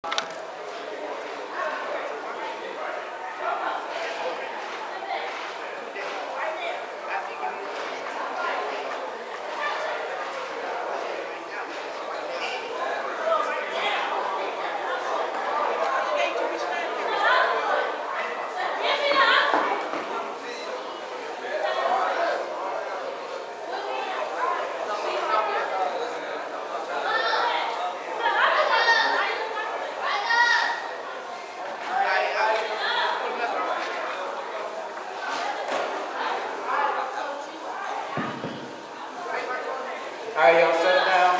All right, y'all settle down.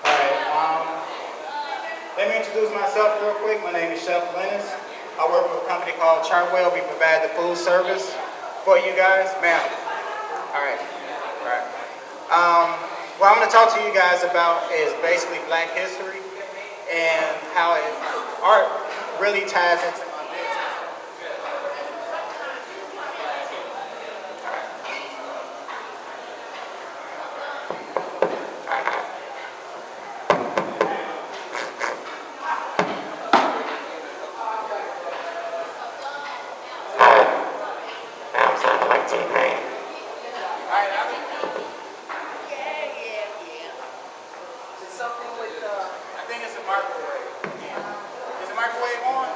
All right, let me introduce myself real quick. My name is Chef Lennis. I work with a company called Chartwell. We provide the food service for you guys. Ma'am. All right, all right. What I'm going to talk to you guys about is basically Black history and how art really ties into my business. I think it's a microwave. Is the microwave on?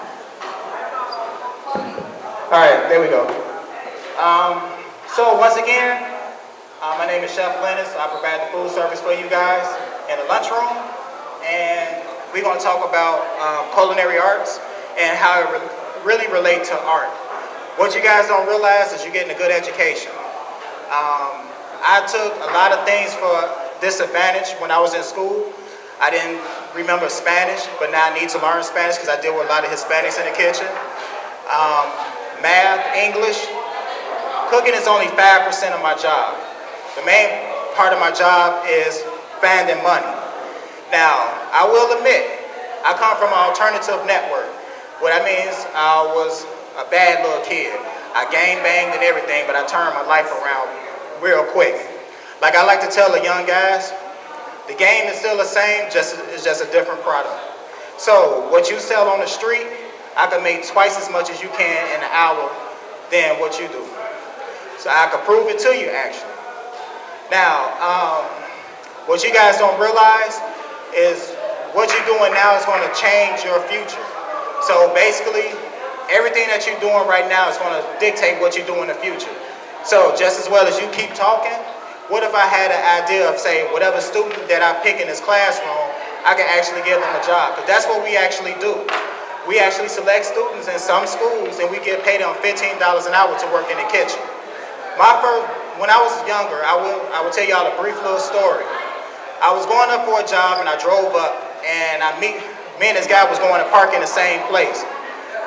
All right, there we go. So once again, my name is Chef Lennis. I provide the food service for you guys in the lunchroom, and we're going to talk about culinary arts and how it really relates to art. What you guys don't realize is you're getting a good education. I took a lot of things for disadvantage when I was in school. I didn't remember Spanish, but now I need to learn Spanish because I deal with a lot of Hispanics in the kitchen. Math, English. Cooking is only 5% of my job. The main part of my job is finding money. Now, I will admit, I come from an alternative network. What that means, I was a bad little kid. I gang banged and everything, but I turned my life around real quick. Like I like to tell the young guys, the game is still the same, it's just a different product. So what you sell on the street, I can make twice as much as you can in an hour than what you do. So I can prove it to you actually. Now, what you guys don't realize is what you're doing now is going to change your future. So basically, everything that you're doing right now is going to dictate what you do in the future. So just as well as you keep talking, what if I had an idea of, say, whatever student that I pick in this classroom, I can actually give them a job? Because that's what we actually do. We actually select students in some schools and we get paid them $15 an hour to work in the kitchen. When I was younger, I will tell y'all a brief little story. I was going up for a job and I drove up and me and this guy was going to park in the same place.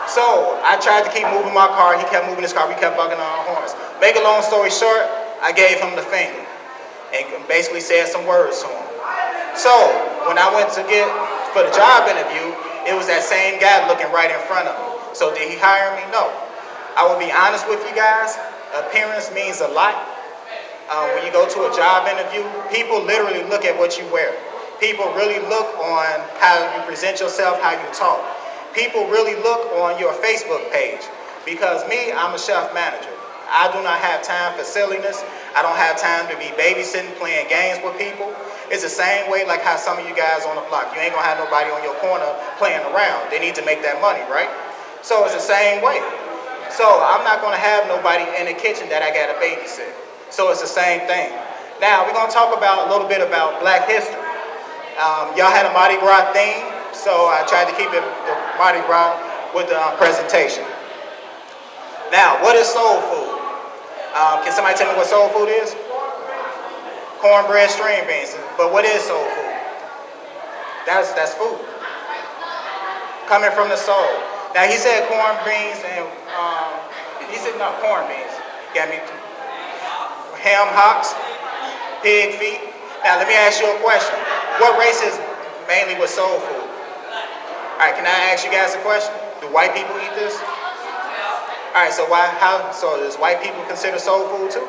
So I tried to keep moving my car, he kept moving his car, we kept bugging on our horns. Make a long story short, I gave him the finger and basically said some words to him. So when I went to get for the job interview, it was that same guy looking right in front of me. So did he hire me? No. I will be honest with you guys, appearance means a lot. When you go to a job interview, people literally look at what you wear. People really look on how you present yourself, how you talk. People really look on your Facebook page. Because me, I'm a chef manager. I do not have time for silliness. I don't have time to be babysitting, playing games with people. It's the same way like how some of you guys on the block, you ain't gonna have nobody on your corner playing around. They need to make that money, right? So it's the same way. So I'm not gonna have nobody in the kitchen that I gotta babysit. So it's the same thing. Now we're gonna talk about a little bit about Black history. Y'all had a Mardi Gras theme, so I tried to keep it the Mardi Gras with the presentation. Now, what is soul food? Can somebody tell me what soul food is? Cornbread, string beans. But what is soul food? That's food. Coming from the soul. Now he said corn beans and he said no corn beans. Got me ham hocks, pig feet. Now let me ask you a question. What race is mainly with soul food? All right, can I ask you guys a question? Do white people eat this? All right, so does white people consider soul food too?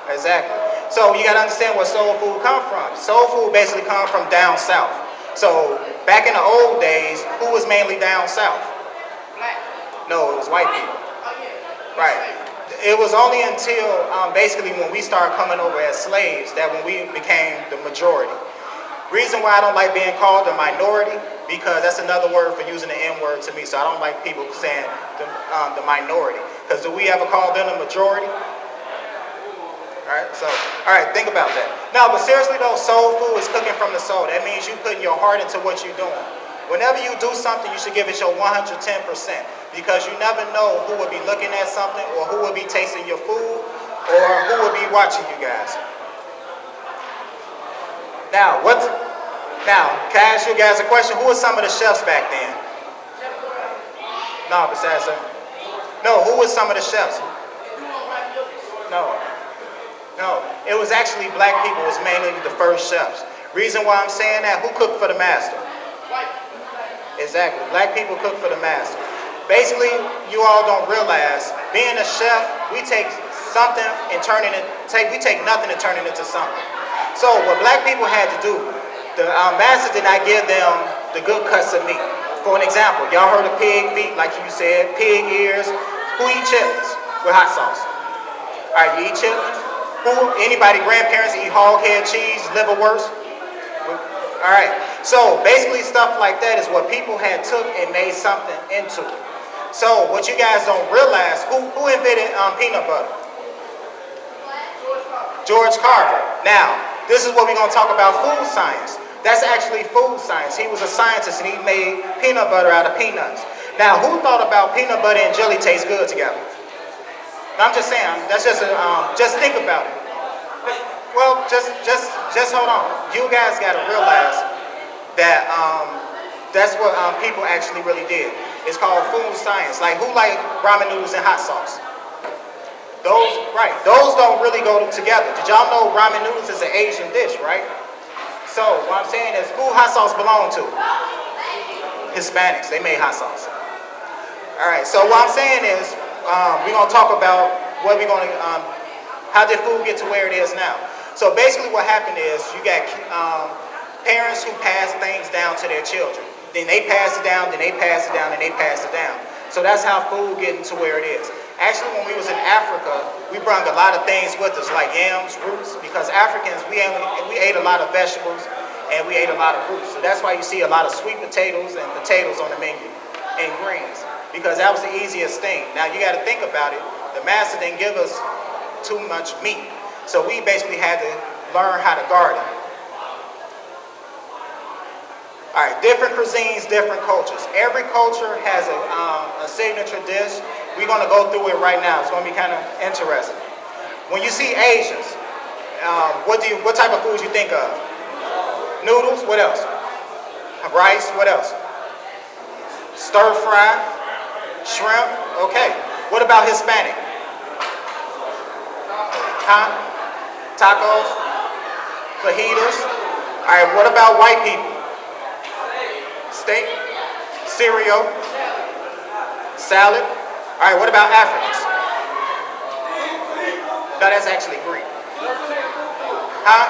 Exactly. So you gotta understand where soul food come from. Soul food basically comes from down south. So back in the old days, who was mainly down south? Black. No, it was white people. Oh, yeah. Right. It was only until basically when we started coming over as slaves that when we became the majority. Reason why I don't like being called a minority, because that's another word for using the N-word to me. So I don't like people saying the minority. Because do we ever call them the majority? All right, think about that. No, but seriously though, soul food is cooking from the soul. That means you putting your heart into what you're doing. Whenever you do something, you should give it your 110%, because you never know who will be looking at something, or who will be tasting your food, or who will be watching you guys. Now, can I ask you guys a question? Who were some of the chefs back then? No, besides them. No, who was some of the chefs? No, it was actually black people. It was mainly the first chefs. Reason why I'm saying that, who cooked for the master? Exactly, black people cook for the master. Basically, you all don't realize, being a chef, we take something and we take nothing and turn it into something. So what black people had to do, the master did not give them the good cuts of meat. For an example, y'all heard of pig feet, like you said, pig ears. Who eat chitlins with hot sauce? All right, you eat chitlins? Anybody, grandparents eat hog head cheese, liverwurst? All right, so basically stuff like that is what people had took and made something into it. So what you guys don't realize, who invented peanut butter? George Carver. Now, this is what we're going to talk about, food science. That's actually food science. He was a scientist and he made peanut butter out of peanuts. Now, who thought about peanut butter and jelly taste good together? I'm just saying, that's just think about it. Well, just hold on. You guys got to realize that that's what people actually really did. It's called food science. Like, who like ramen noodles and hot sauce? Those don't really go together. Did y'all know ramen noodles is an Asian dish, right? So what I'm saying is, who hot sauce belong to? Hispanics. They made hot sauce. All right. So what I'm saying is, we're gonna talk about how did food get to where it is now. So basically, what happened is you got parents who pass things down to their children. Then they pass it down. Then they pass it down. And they pass it down. So that's how food getting to where it is. Actually, when we was in Africa, we brought a lot of things with us, like yams, roots, because Africans, we ate a lot of vegetables and we ate a lot of roots. So that's why you see a lot of sweet potatoes and potatoes on the menu, and greens, because that was the easiest thing. Now, you got to think about it. The master didn't give us too much meat. So we basically had to learn how to garden. All right, different cuisines, different cultures. Every culture has a signature dish. We're going to go through it right now. It's going to be kind of interesting. When you see Asians, what type of foods you think of? Noodles, what else? Rice, what else? Stir fry, shrimp, okay. What about Hispanic? Huh? Tacos, fajitas. All right, what about white people? Steak, cereal, salad. All right, what about Africans? No, that's actually Greek. Huh?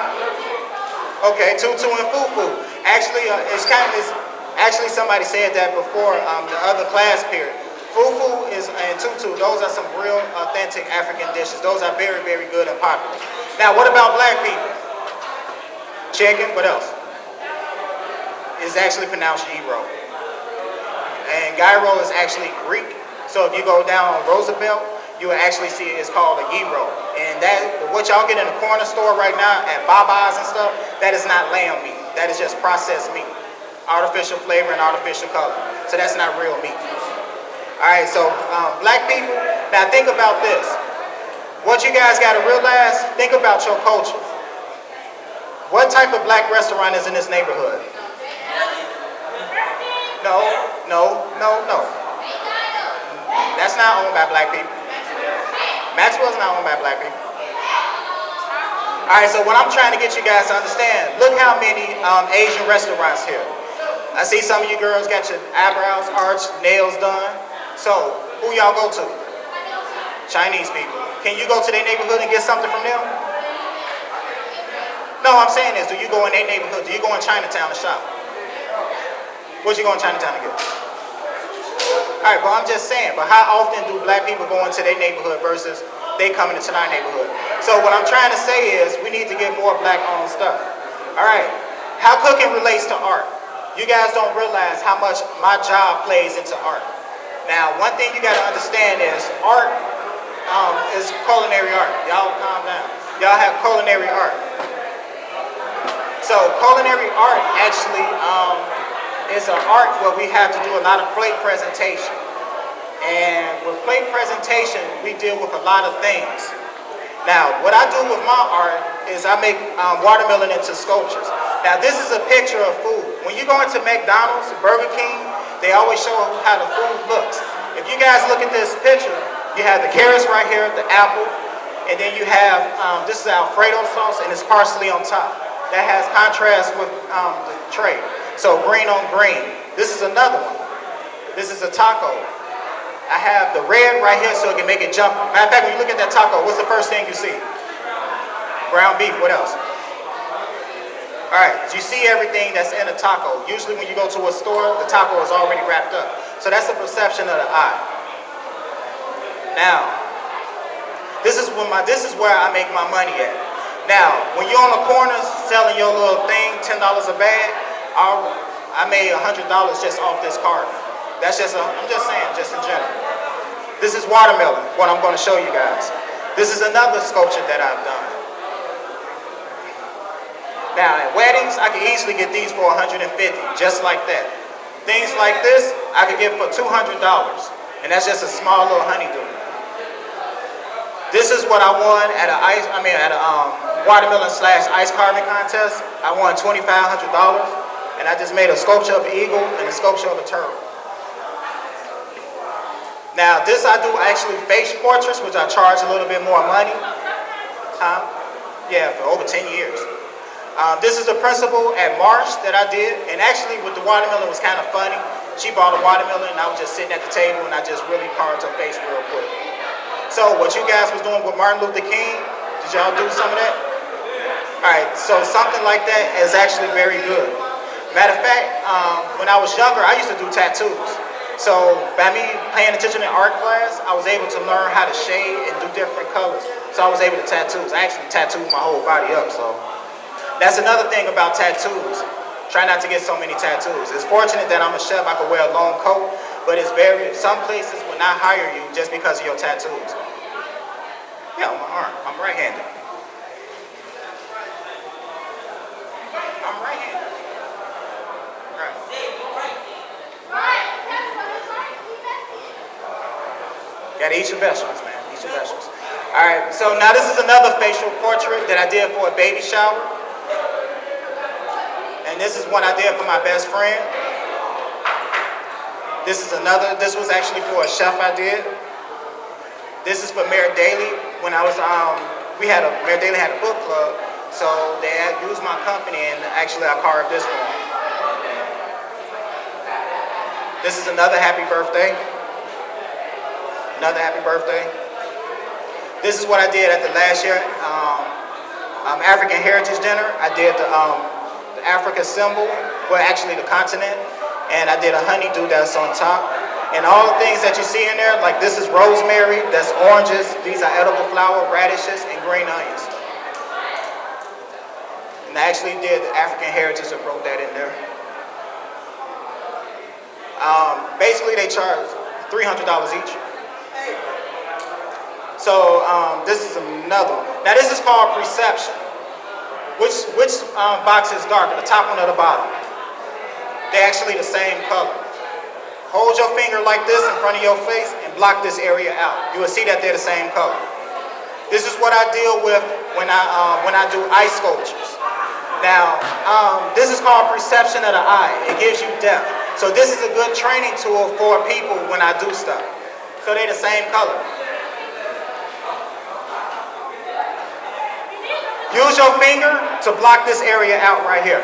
Okay, tutu and fufu. Actually, actually somebody said that before the other class period. Fufu and tutu, those are some real authentic African dishes. Those are very, very good and popular. Now, what about black people? Chicken, what else? It's actually pronounced gyro. And gyro is actually Greek. So if you go down on Roosevelt, you will actually see it's called a gyro. And what y'all get in the corner store right now at Baba's and stuff, that is not lamb meat. That is just processed meat. Artificial flavor and artificial color. So that's not real meat. All right, so black people, now think about this. What you guys got to realize, think about your culture. What type of black restaurant is in this neighborhood? No. That's not owned by black people. Maxwell's not owned by black people. All right, so what I'm trying to get you guys to understand, look how many Asian restaurants here. I see some of you girls got your eyebrows arched, nails done. So, who y'all go to? Chinese people. Can you go to their neighborhood and get something from them? No, I'm saying this, do you go in their neighborhood? Do you go in Chinatown to shop? What you going to Chinatown to get? All right, but I'm just saying, but how often do black people go into their neighborhood versus they coming into our neighborhood? So what I'm trying to say is we need to get more black-owned stuff. All right, how cooking relates to art. You guys don't realize how much my job plays into art. Now, one thing you got to understand is art is culinary art. Y'all calm down. Y'all have culinary art. So culinary art actually is an art where we have to do a lot of plate presentation. And with plate presentation, we deal with a lot of things. Now, what I do with my art is I make watermelon into sculptures. Now, this is a picture of food. When you go into McDonald's, Burger King, they always show how the food looks. If you guys look at this picture, you have the carrots right here, the apple, and then you have, this is Alfredo sauce, and it's parsley on top. That has contrast with the tray. So green on green. This is another one. This is a taco. I have the red right here so it can make it jump. Matter of fact, when you look at that taco, what's the first thing you see? Ground beef, what else? All right, you see everything that's in a taco. Usually when you go to a store, the taco is already wrapped up. So that's the perception of the eye. Now, this is where I make my money at. Now, when you're on the corner selling your little thing, $10 a bag, I made $100 just off this card. That's just, I'm just saying, just in general. This is watermelon, what I'm going to show you guys. This is another sculpture that I've done. Now, at weddings, I can easily get these for $150, just like that. Things like this, I could get for $200, and that's just a small little honeydew. This is what I won at a watermelon / ice carving contest. I won $2,500, and I just made a sculpture of an eagle and a sculpture of a turtle. Now, this I do actually face portraits, which I charge a little bit more money. Yeah, for over 10 years. This is the principal at Marsh that I did, and actually with the watermelon it was kind of funny. She bought a watermelon, and I was just sitting at the table, and I just really carved her face real quick. So what you guys was doing with Martin Luther King, did y'all do some of that? All right, so something like that is actually very good. Matter of fact, when I was younger, I used to do tattoos. So by me paying attention in art class, I was able to learn how to shade and do different colors. So I was able to tattoos. I actually tattooed my whole body up. So that's another thing about tattoos. Try not to get so many tattoos. It's fortunate that I'm a chef, I can wear a long coat, but it's some places will not hire you just because of your tattoos. Yeah, on my arm. I'm right-handed. I'm right-handed. Right. Gotta eat your vegetables, man. Eat your vegetables. All right, so now this is another facial portrait that I did for a baby shower. And this is one I did for my best friend. This was actually for a chef I did. This is for Mayor Daley. When I was, Mayor Daley had a book club, so they had used my company, and actually I carved this for him. This is another happy birthday. Another happy birthday. This is what I did at the last year African Heritage Dinner. I did the Africa symbol, well actually the continent, and I did a honeydew that's on top. And all the things that you see in there, like this is rosemary, that's oranges, these are edible flower, radishes, and green onions. And I actually did the African Heritage and wrote that in there. Basically they charge $300 each. So this is another one. Now this is called perception. Which box is darker, the top one or the bottom? They're actually the same color. Hold your finger like this in front of your face and block this area out. You will see that they're the same color. This is what I deal with when I do ice sculptures. Now, this is called perception of the eye. It gives you depth. So this is a good training tool for people when I do stuff. So they're the same color. Use your finger to block this area out right here.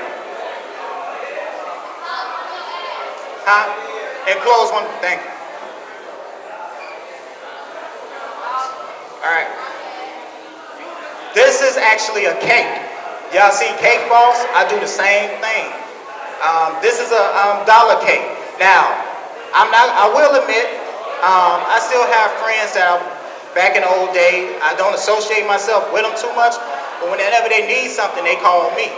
And close one, thank you. All right. This is actually a cake. Y'all see Cake Boss? I do the same thing. This is a dollar cake. Now, I will admit, I still have friends that back in the old day, I don't associate myself with them too much, but whenever they need something, they call me.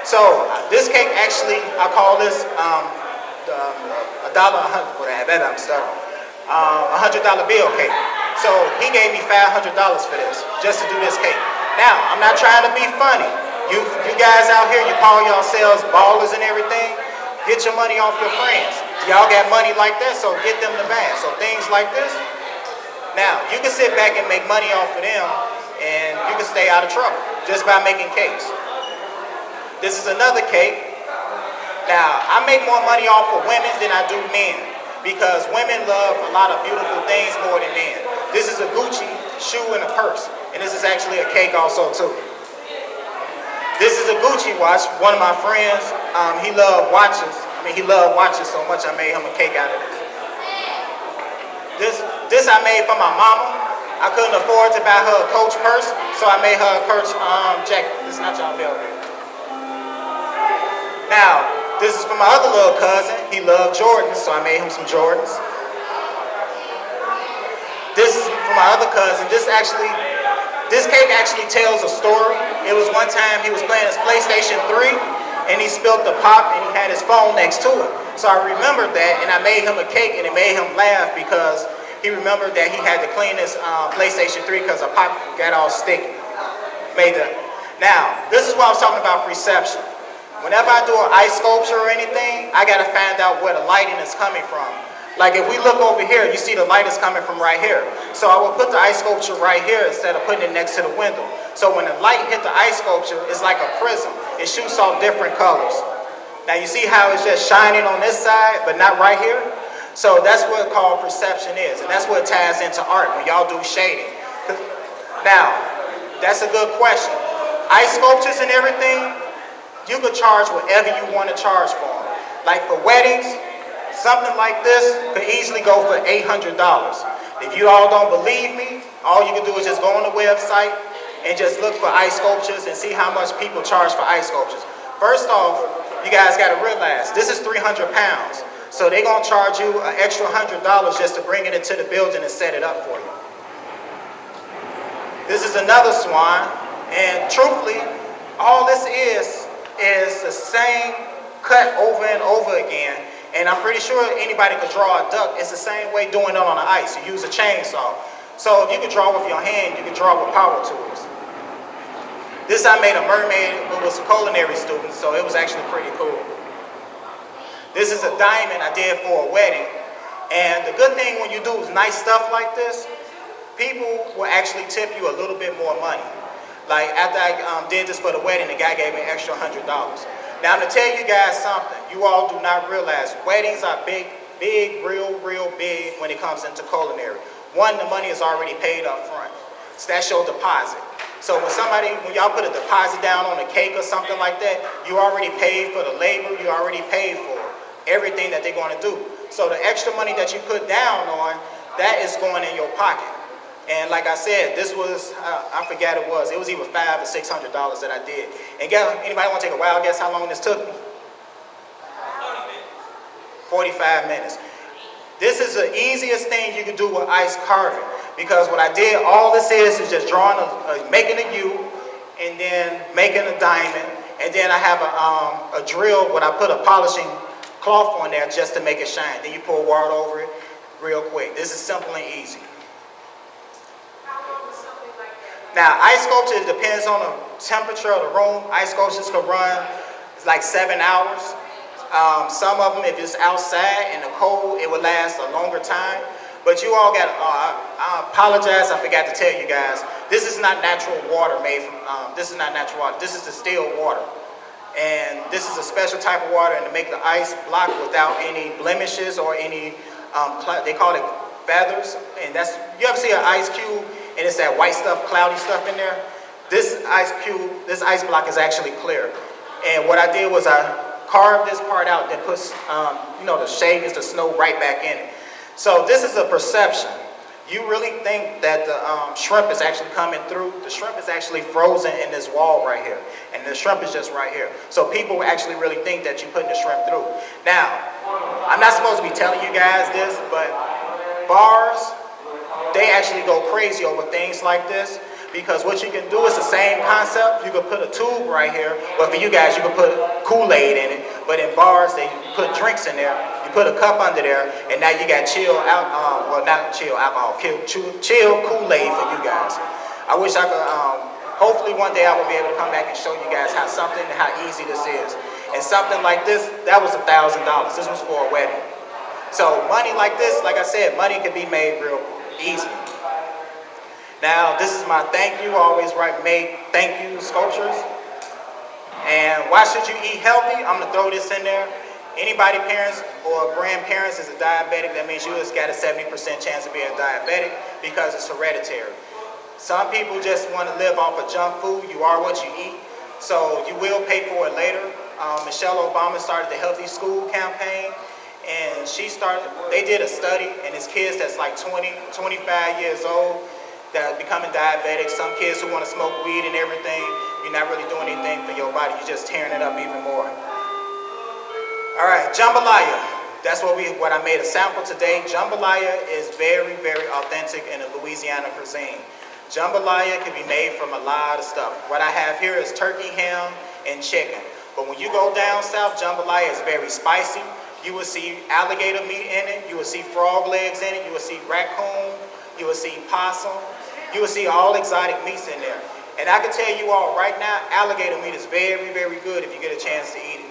So this cake actually, I call this a dollar, I'm stuck. $100 bill cake. So he gave me $500 for this, just to do this cake. Now, I'm not trying to be funny. You guys out here, you call yourselves ballers and everything, get your money off your friends. Y'all got money like that, so get them the bag. So things like this. Now, you can sit back and make money off of them, and you can stay out of trouble just by making cakes. This is another cake. Now, I make more money off of women than I do men, because women love a lot of beautiful things more than men. This is a Gucci shoe and a purse, and this is actually a cake also too. This is a Gucci watch. One of my friends, he loved watches. He loved watches so much I made him a cake out of this. This I made for my mama. I couldn't afford to buy her a Coach purse, so I made her a Coach jacket. This is not y'all bill. Now, this is for my other little cousin. He loved Jordans, so I made him some Jordans. This is for my other cousin. This cake actually tells a story. It was one time he was playing his PlayStation 3 and he spilled the pop and he had his phone next to it. So I remembered that and I made him a cake and it made him laugh because he remembered that he had to clean his PlayStation 3 because the pop got all sticky. Now, this is what I was talking about perception. Whenever I do an ice sculpture or anything, I got to find out where the lighting is coming from. Like if we look over here, you see the light is coming from right here. So I will put the ice sculpture right here instead of putting it next to the window. So when the light hit the ice sculpture, it's like a prism. It shoots off different colors. Now you see how it's just shining on this side, but not right here? So that's what called perception is. And that's what ties into art when y'all do shading. Now, that's a good question. Ice sculptures and everything, you could charge whatever you want to charge for them. Like for weddings, something like this could easily go for $800. If you all don't believe me, all you can do is just go on the website and just look for ice sculptures and see how much people charge for ice sculptures. First off, you guys got to realize this is 300 pounds. So they're going to charge you an extra $100 just to bring it into the building and set it up for you. This is another swan, and truthfully, all this is the same cut over and over again. And I'm pretty sure anybody could draw a duck. It's the same way doing it on the ice. You use a chainsaw. So if you could draw with your hand, you could draw with power tools. This I made a mermaid who was a culinary student, so it was actually pretty cool. This is a diamond I did for a wedding. And the good thing when you do nice stuff like this, people will actually tip you a little bit more money. Like after I did this for the wedding, the guy gave me an extra $100. Now, I'm going to tell you guys something. You all do not realize weddings are big, real big when it comes into culinary. One, the money is already paid up front. So that's your deposit. So when y'all put a deposit down on a cake or something like that, you already paid for the labor, you already paid for everything that they're going to do. So the extra money that you put down on, that is going in your pocket. And like I said, this was, I forgot it was either $500 or $600 that I did. And anybody want to take a wild guess how long this took me? 45 minutes. This is the easiest thing you can do with ice carving. Because what I did, all this is just drawing, making a U, and then making a diamond. And then I have a drill where I put a polishing cloth on there just to make it shine. Then you pour water over it real quick. This is simple and easy. Now, ice sculpture depends on the temperature of the room. Ice sculptures can run like 7 hours. Some of them, if it's outside in the cold, it will last a longer time. But you all got, I apologize, I forgot to tell you guys, this is not natural water made from, this is not natural water. This is distilled water. And this is a special type of water, and to make the ice block without any blemishes or any, they call it feathers. And that's, you ever see an ice cube? And it's that white stuff, cloudy stuff in there. This ice cube, this ice block is actually clear. And what I did was I carved this part out, then put, the shavings, the snow right back in it. So this is a perception. You really think that the shrimp is actually coming through? The shrimp is actually frozen in this wall right here. And the shrimp is just right here. So people actually really think that you're putting the shrimp through. Now, I'm not supposed to be telling you guys this, but bars, they actually go crazy over things like this. Because what you can do is the same concept. You can put a tube right here. But for you guys, you can put Kool-Aid in it. But in bars, they put drinks in there. You put a cup under there, and now you got chill well, not chill alcohol, chill Kool-Aid for you guys. I wish I could, hopefully one day I will be able to come back and show you guys how easy this is. And something like this, that was $1,000. This was for a wedding. So money like this, like I said, money can be made real easy. Now, this is my thank you. I always make thank you sculptures. And why should you eat healthy? I'm going to throw this in there. Anybody, parents or grandparents, is a diabetic, that means you just got a 70% chance of being diabetic because it's hereditary. Some people just want to live off of junk food. You are what you eat. So you will pay for it later. Michelle Obama started the Healthy School campaign. And they did a study, and it's kids that's like 20, 25 years old that are becoming diabetic. Some kids who want to smoke weed and everything, you're not really doing anything for your body. You're just tearing it up even more. All right, jambalaya. That's what I made a sample today. Jambalaya is very, very authentic in the Louisiana cuisine. Jambalaya can be made from a lot of stuff. What I have here is turkey, ham, and chicken. But when you go down south, jambalaya is very spicy. You will see alligator meat in it. You will see frog legs in it. You will see raccoon. You will see possum. You will see all exotic meats in there. And I can tell you all right now, alligator meat is very, very good if you get a chance to eat it.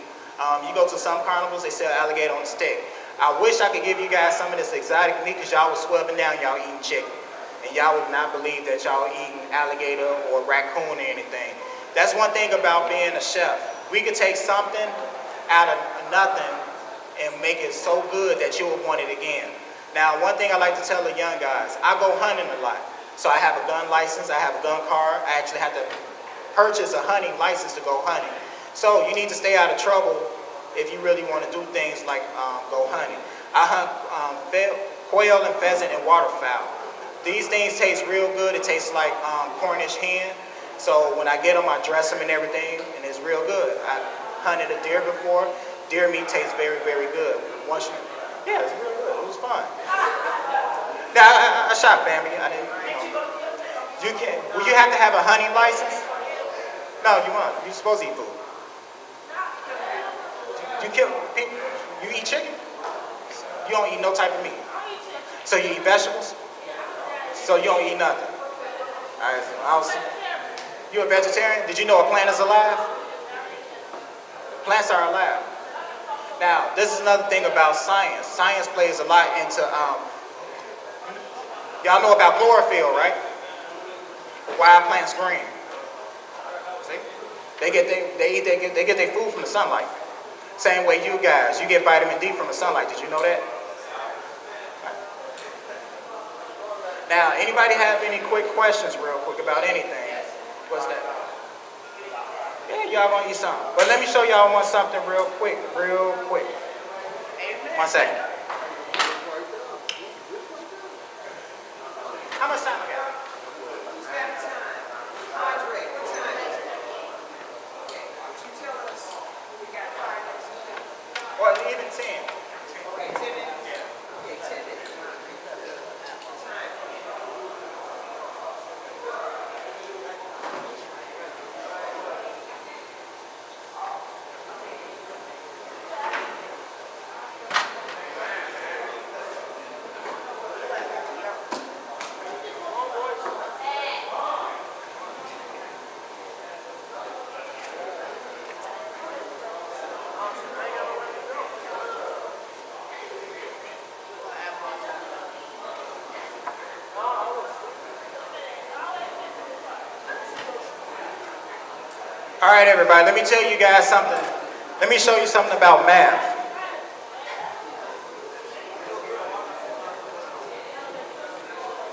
You go to some carnivals, they sell alligator on a stick. I wish I could give you guys some of this exotic meat because y'all was swerving down, y'all eating chicken. And y'all would not believe that y'all eating alligator or raccoon or anything. That's one thing about being a chef. We could take something out of nothing and make it so good that you will want it again. Now, one thing I like to tell the young guys, I go hunting a lot. So I have a gun license, I have a gun card. I actually have to purchase a hunting license to go hunting. So you need to stay out of trouble if you really want to do things like go hunting. I hunt quail and pheasant and waterfowl. These things taste real good. It tastes like Cornish hen. So when I get them, I dress them and everything, and it's real good. I hunted a deer before. Deer meat tastes very, very good. Yeah, it's real good. It was fun. Now, I shot Bambi. I didn't, will you have to have a hunting license? No, you won't. You're supposed to eat food. You kill people? You eat chicken? You don't eat no type of meat. So you eat vegetables? So you don't eat nothing. All right, you a vegetarian? Did you know a plant is alive? Plants are alive. Now, this is another thing about science. Science plays a lot into, y'all know about chlorophyll, right? Why are plants green? See? They get their food from the sunlight. Same way you guys, you get vitamin D from the sunlight. Did you know that? Now, anybody have any quick questions real quick about anything? What's that? Yeah, y'all gonna eat something. But let me show y'all something real quick. One second. How much time I got? Well, even 10. Okay, 10 minutes? Yeah. Okay, 10 minutes. All right, everybody, let me tell you guys something. Let me show you something about math.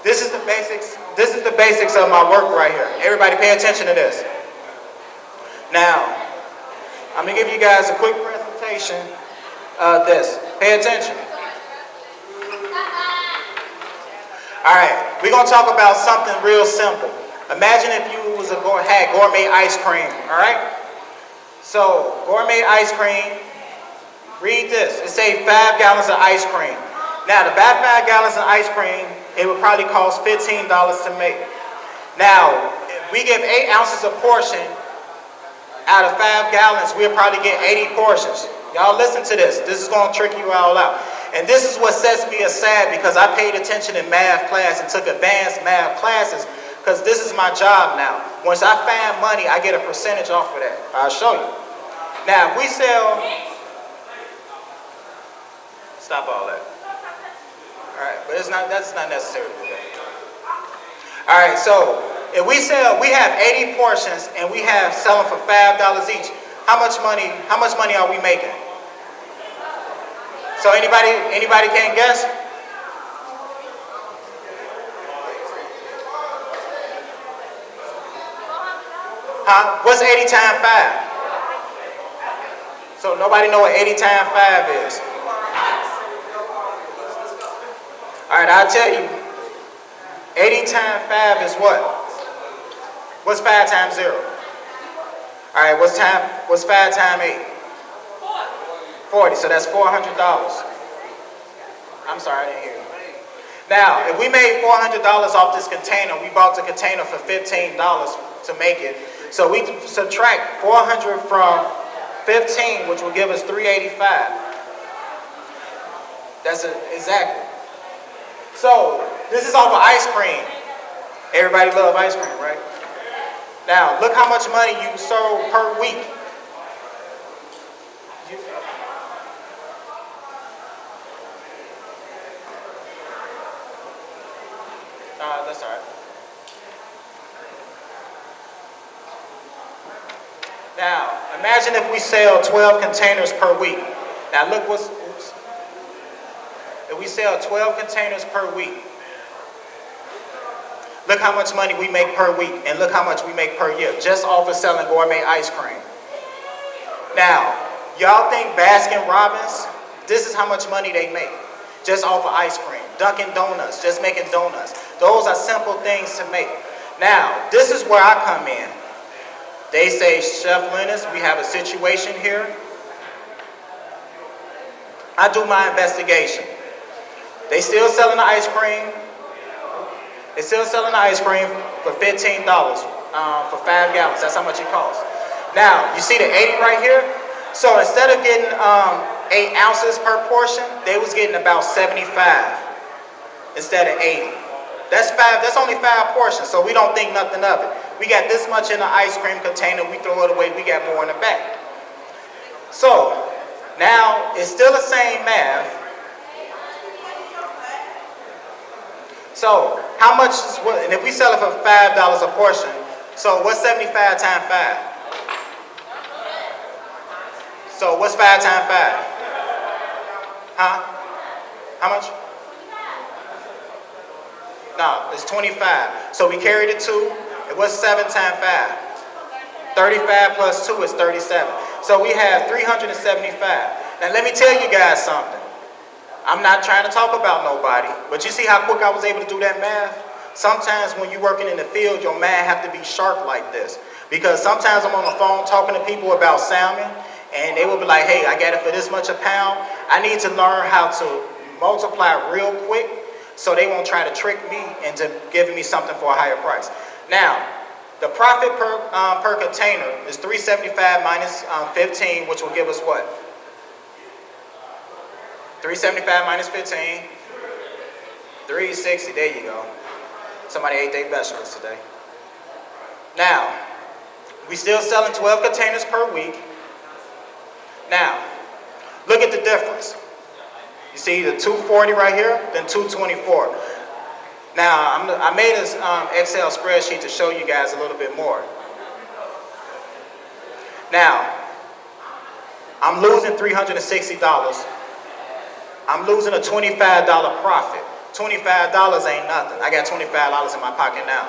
This is the basics of my work right here. Everybody pay attention to this. Now, I'm gonna give you guys a quick presentation of this. Pay attention. All right, we're gonna talk about something real simple. Imagine if you had gourmet ice cream. All right. So gourmet ice cream. Read this. It says 5 gallons of ice cream. Now to buy 5 gallons of ice cream, it would probably cost $15 to make. Now, if we give 8 ounces a portion out of 5 gallons, we'll probably get 80 portions. Y'all listen to this. This is going to trick you all out. And this is what sets me aside because I paid attention in math class and took advanced math classes because this is my job now. Once I find money, I get a percentage off of that. I'll show you. Now, if we sell... Stop all that. All right, but that's not necessary to do that. All right, so if we have 80 portions and we have selling for $5 each. How much money are we making? So anybody can guess? Huh? What's 80 times 5? So nobody know what 80 times 5 is. All right, I'll tell you. 80 times 5 is what? What's 5 times 0? All right, what's 5 times 8? 40, so that's $400. I'm sorry, I didn't hear you. Now, if we made $400 off this container, we bought the container for $15 to make it. So we subtract 400 from 15, which will give us $385. That's exactly. So this is off of ice cream. Everybody love ice cream, right? Now, look how much money you sold per week. That's all right. Now, imagine if we sell 12 containers per week. Now, look if we sell 12 containers per week, look how much money we make per week, and look how much we make per year, just off of selling gourmet ice cream. Now, y'all think Baskin-Robbins, this is how much money they make, just off of ice cream. Dunkin' Donuts, just making donuts. Those are simple things to make. Now, this is where I come in. They say, Chef Linus, we have a situation here. I do my investigation. They still selling the ice cream. They're still selling the ice cream for $15 for 5 gallons. That's how much it costs. Now, you see the 80 right here? So instead of getting 8 ounces per portion, they was getting about 75 instead of 80. That's only 5 portions, so we don't think nothing of it. We got this much in the ice cream container, we throw it away, we got more in the back. So, now, it's still the same math. So, how much is what, and if we sell it for $5 a portion, so what's 75 times 5? So, what's 5 times 5? Huh? How much? No, it's 25. So we carried it 2. It was 7 times 5. 35 plus 2 is 37. So we have 375. Now let me tell you guys something. I'm not trying to talk about nobody, but you see how quick I was able to do that math? Sometimes when you're working in the field, your math have to be sharp like this. Because sometimes I'm on the phone talking to people about salmon, and they will be like, hey, I got it for this much a pound. I need to learn how to multiply real quick, so they won't try to trick me into giving me something for a higher price. Now, the profit per container is $375 minus 15, which will give us what? $375 minus 15, $360. There you go. Somebody ate their vegetables today. Now, we still selling 12 containers per week. Now, look at the difference. You see the 240 right here, then 224. Now, I made this Excel spreadsheet to show you guys a little bit more. Now, I'm losing $360. I'm losing a $25 profit. $25 ain't nothing. I got $25 in my pocket now.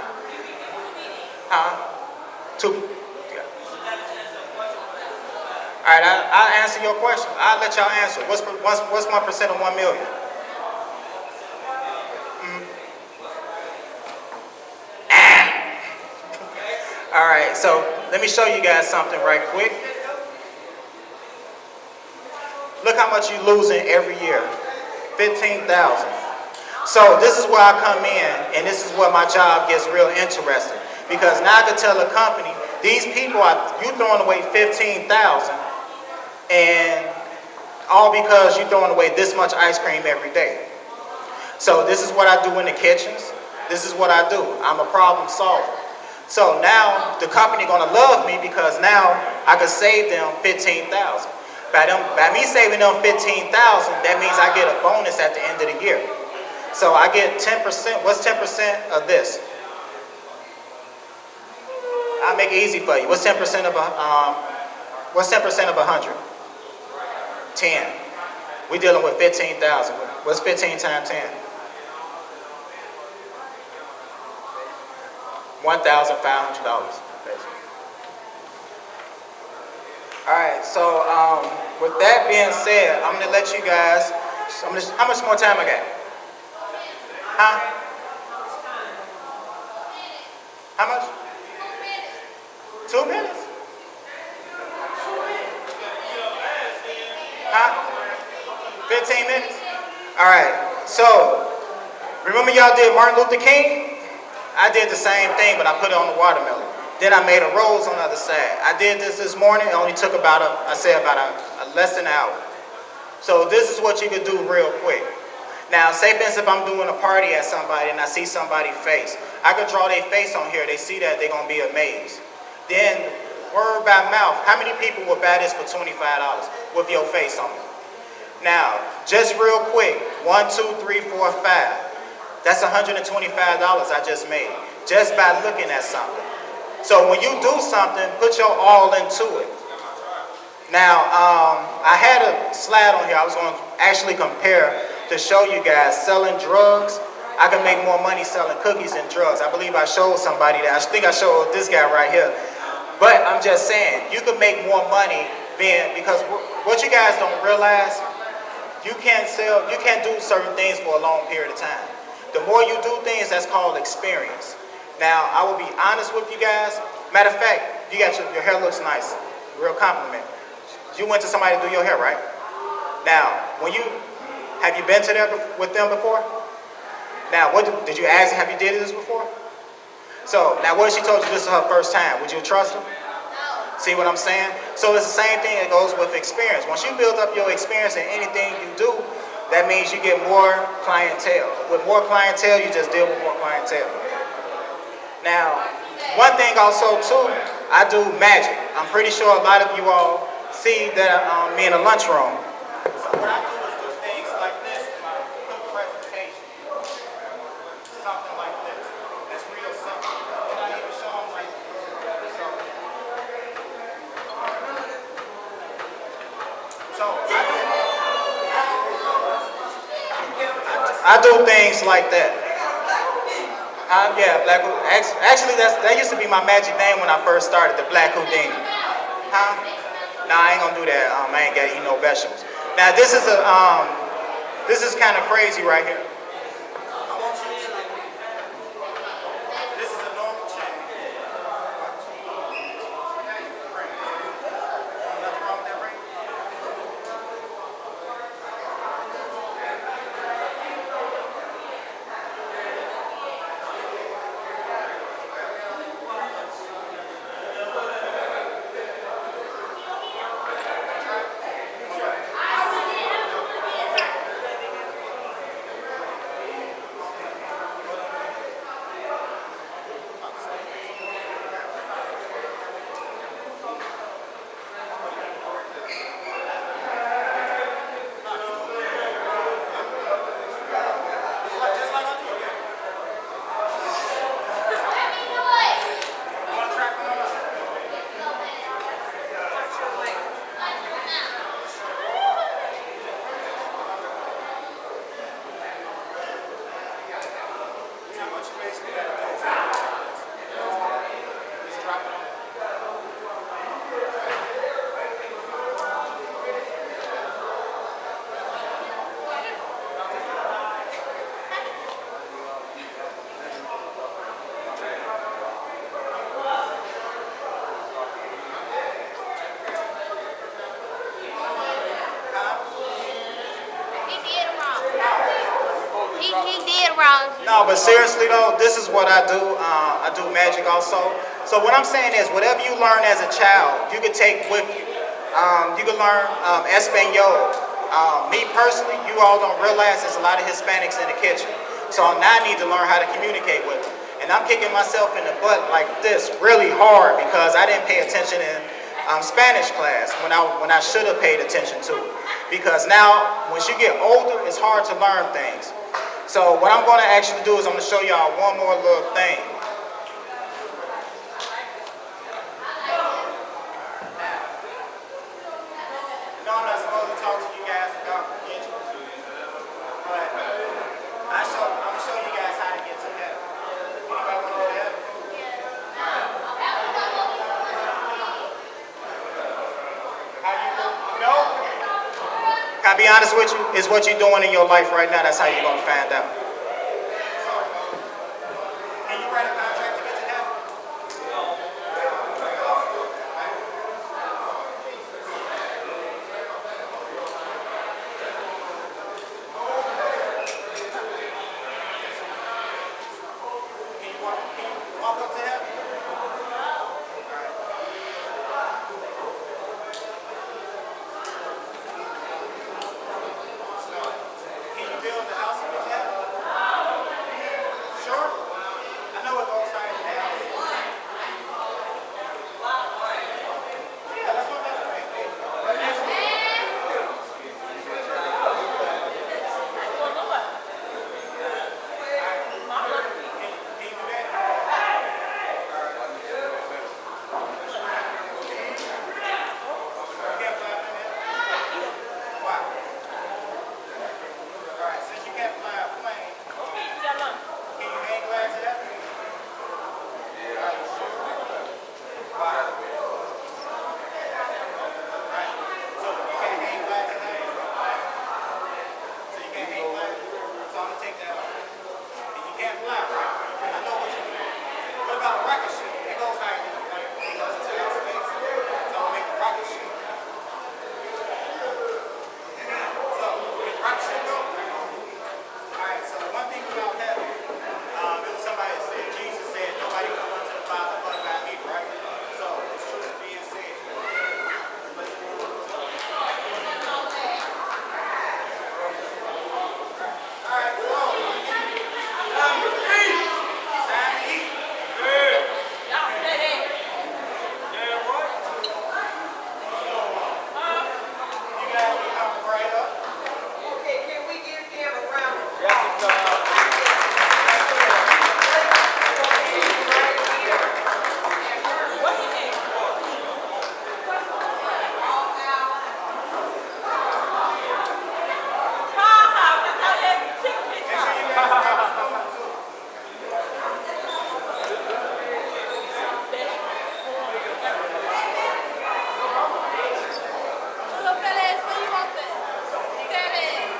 Huh? All right, I'll answer your question. I'll let y'all answer. What's my percent of 1 million? All right, so let me show you guys something right quick. Look how much you're losing every year, 15,000. So this is where I come in, and this is where my job gets real interesting. Because now I can tell a company, these people, you throwing away 15,000, and all because you're throwing away this much ice cream every day. So this is what I do in the kitchens. This is what I do. I'm a problem solver. So now the company gonna love me because now I can save them 15,000. By me saving them 15,000, that means I get a bonus at the end of the year. So I get 10%. What's 10% of this? I'll make it easy for you. What's 10% of 100? 10. We're dealing with 15,000. What's 15 times 10? 1,500. All right, so with that being said, I'm gonna let you guys, how much more time I got? Huh? How much? 2 minutes? Huh? 15 minutes? All right, so remember y'all did Martin Luther King? I did the same thing, but I put it on the watermelon. Then I made a rose on the other side. I did this morning. It only took about less than an hour. So this is what you could do real quick. Now, say for instance, if I'm doing a party at somebody and I see somebody's face, I could draw their face on here. They see that, they're gonna be amazed. Then word by mouth, how many people would buy this for $25 with your face on it? Now, just real quick, 1, 2, 3, 4, 5. That's $125 I just made just by looking at something. So when you do something, put your all into it. Now, I had a slide on here. I was going to actually compare to show you guys selling drugs. I can make more money selling cookies than drugs. I believe I showed somebody that. I think I showed this guy right here. But I'm just saying, you can make more money because what you guys don't realize, you can't do certain things for a long period of time. The more you do things, that's called experience. Now, I will be honest with you guys. Matter of fact, your hair looks nice. Real compliment. You went to somebody to do your hair, right? Now, have you been to there with them before? Now, did you ask, have you did this before? So, now what if she told you this is her first time? Would you trust her? See what I'm saying? So it's the same thing that goes with experience. Once you build up your experience in anything you do, that means you get more clientele. With more clientele, you just deal with more clientele. Now, one thing also too, I do magic. I'm pretty sure a lot of you all see that me in the lunchroom. So what I do is do things like this in my presentation. Something like this. That's real simple. And I even show them like this. So I do things like that. Yeah, Black Houdini. Actually, that used to be my magic name when I first started, the Black Houdini. Huh? Nah, I ain't gonna do that. I ain't gotta eat no vegetables. Now, this is kind of crazy right here. I want you to. This is a normal chain. Nothing wrong with that ring? around you. No, but seriously though, this is what I do. I do magic also. So what I'm saying is, whatever you learn as a child, you can take with you. You can learn Espanol. Me personally, you all don't realize there's a lot of Hispanics in the kitchen. So now I need to learn how to communicate with them. And I'm kicking myself in the butt like this really hard because I didn't pay attention in Spanish class when I should have paid attention to it. Because now, once you get older, it's hard to learn things. So what I'm going to actually do is I'm going to show y'all one more little thing. No, I'm not supposed to talk to you guys about religion, but I'm going to show you guys how to get to heaven. Anybody want to go to heaven? How you know? Can I be honest with you? It's what you're doing in your life right now. That's how you're going to find out. Can you write a contract to get to heaven? Can you walk up to heaven? Can you build the house of your heaven? Sure? I know it goes higher than that. Yeah, let's go back to that. Can you do that? You can't fly up in there? Why? Alright, since you can't fly a plane, can you hang glad to that? Are you sure? Why? Right. So you can't hang glad to that? So you can't hang glad? So I'm gonna take that off. And you can't fly. I know what you do. What about a rocket ship? It goes higher than a plane. It goes into outer space. So I'm gonna make a rocket ship. So can the rocket ship go? Alright, so one thing about heaven, it was somebody that said, Jesus said, nobody can come unto the Father but by me, right? So it's true being said. Alright, so time to eat. You guys will come right up. Okay, can we give them a round of applause? Hello, Perez, where you want this? Perez.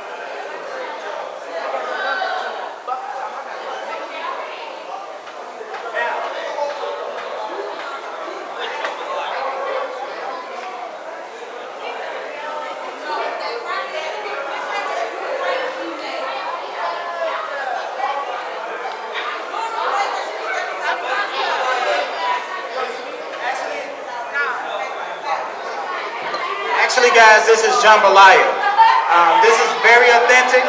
Actually, guys, this is jambalaya. This is very authentic.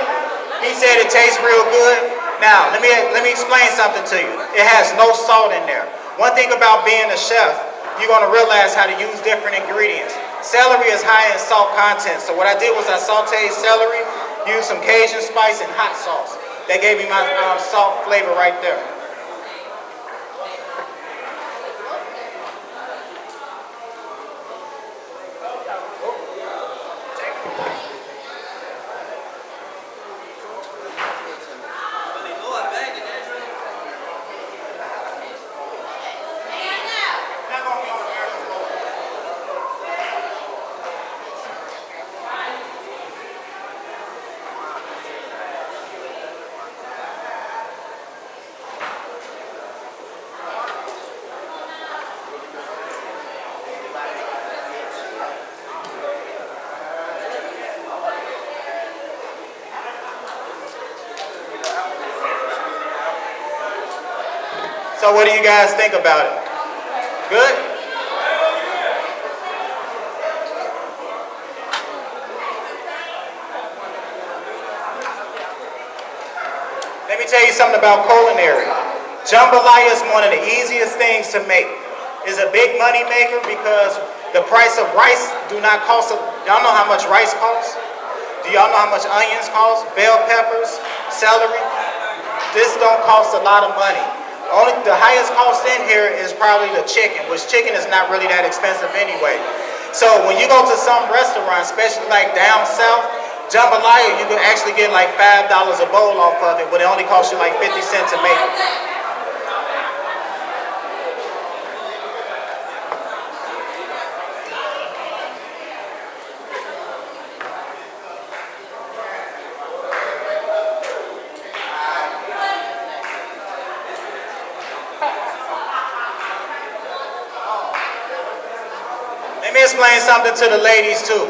He said it tastes real good. Now, let me explain something to you. It has no salt in there. One thing about being a chef, you're going to realize how to use different ingredients. Celery is high in salt content, so what I did was I sauteed celery, used some Cajun spice and hot sauce. That gave me my salt flavor right there. Not gonna be on American floor. So what do you guys think about it? Good? Let me tell you something about culinary. Jambalaya is one of the easiest things to make. It's a big money maker because the price of rice do not cost. Y'all know how much rice costs? Do y'all know how much onions cost? Bell peppers, celery? This don't cost a lot of money. Only the highest cost in here is probably the chicken, which chicken is not really that expensive anyway. So when you go to some restaurants, especially like down south, jambalaya, you can actually get like $5 a bowl off of it, but it only costs you like 50 cents to make it. Let me explain something to the ladies too.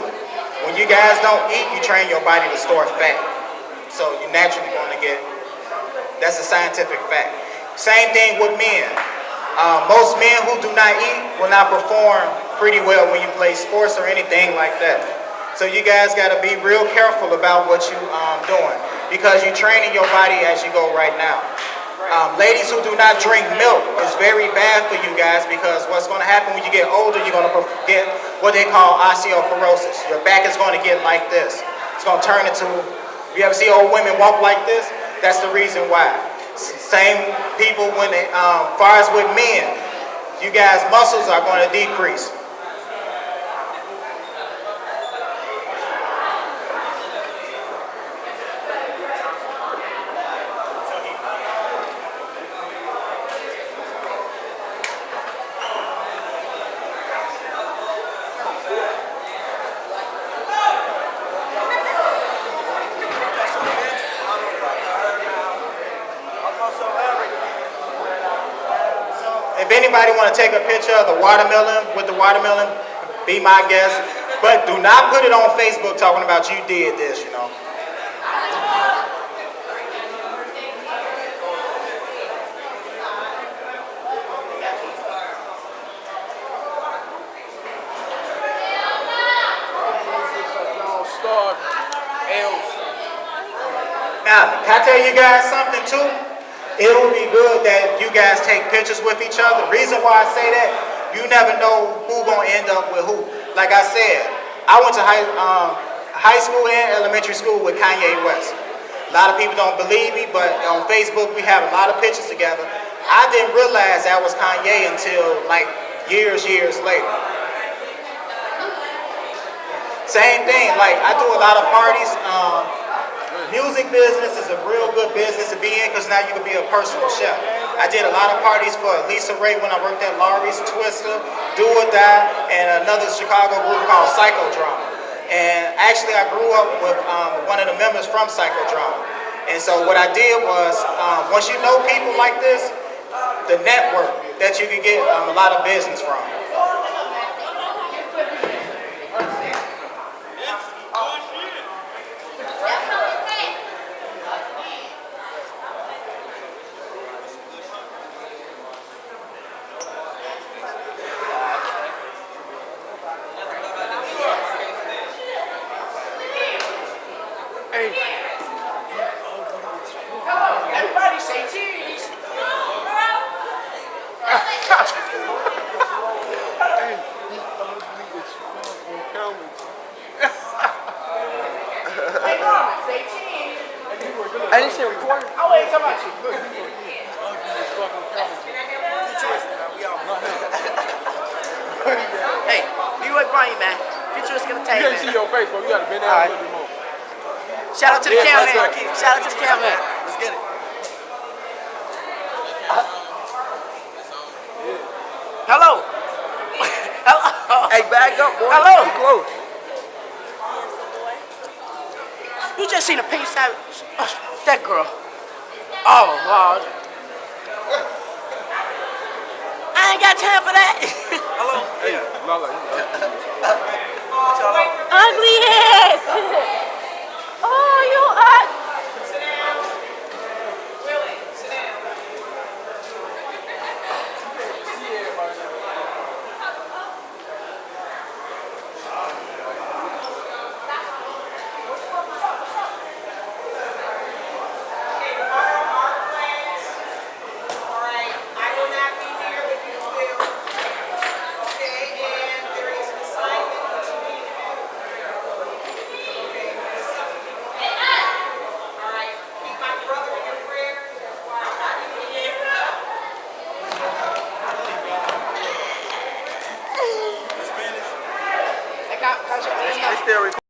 When you guys don't eat, you train your body to store fat. So you're naturally going to get, that's a scientific fact. Same thing with men. Most men who do not eat will not perform pretty well when you play sports or anything like that. So you guys got to be real careful about what you're doing because you're training your body as you go right now. Ladies who do not drink milk is very bad for you guys because what's going to happen when you get older, you're going to get what they call osteoporosis. Your back is going to get like this. It's going to turn into, you ever see old women walk like this? That's the reason why. Same people when they, far as with men, you guys' muscles are going to decrease. If anybody want to take a picture of the watermelon with the watermelon, be my guest. But do not put it on Facebook talking about you did this, you know. Now, can I tell you guys something too? It'll be good that you guys take pictures with each other. The reason why I say that, you never know who's going to end up with who. Like I said, I went to high school and elementary school with Kanye West. A lot of people don't believe me, but on Facebook we have a lot of pictures together. I didn't realize that was Kanye until like years later. Same thing, like I do a lot of parties. Music business is a real good business to be in because now you can be a personal chef. I did a lot of parties for Lisa Ray when I worked at Laurie's, Twister, Do or Die, and another Chicago group called Psychodrama. And actually I grew up with one of the members from Psychodrama. And so what I did was, once you know people like this, the network that you can get a lot of business from. Everybody say cheese. Hey, Mom, say cheese. I didn't say recording. Oh, wait, come on, you. Hey, be with Brian, man. Futurist gonna take You it. can't see your face, but you gotta bend down a little bit more. Shout out to the Yeah, cameraman. that's right. Shout out to the cameraman. Let's get it. Hello. Hello. Hey, back up, boy. Hello. Too close. You just seen a pink side. That girl. Oh, wow. I ain't got time for that. Hello. Hey, Lala. Ugly ass. Oh, you ugly.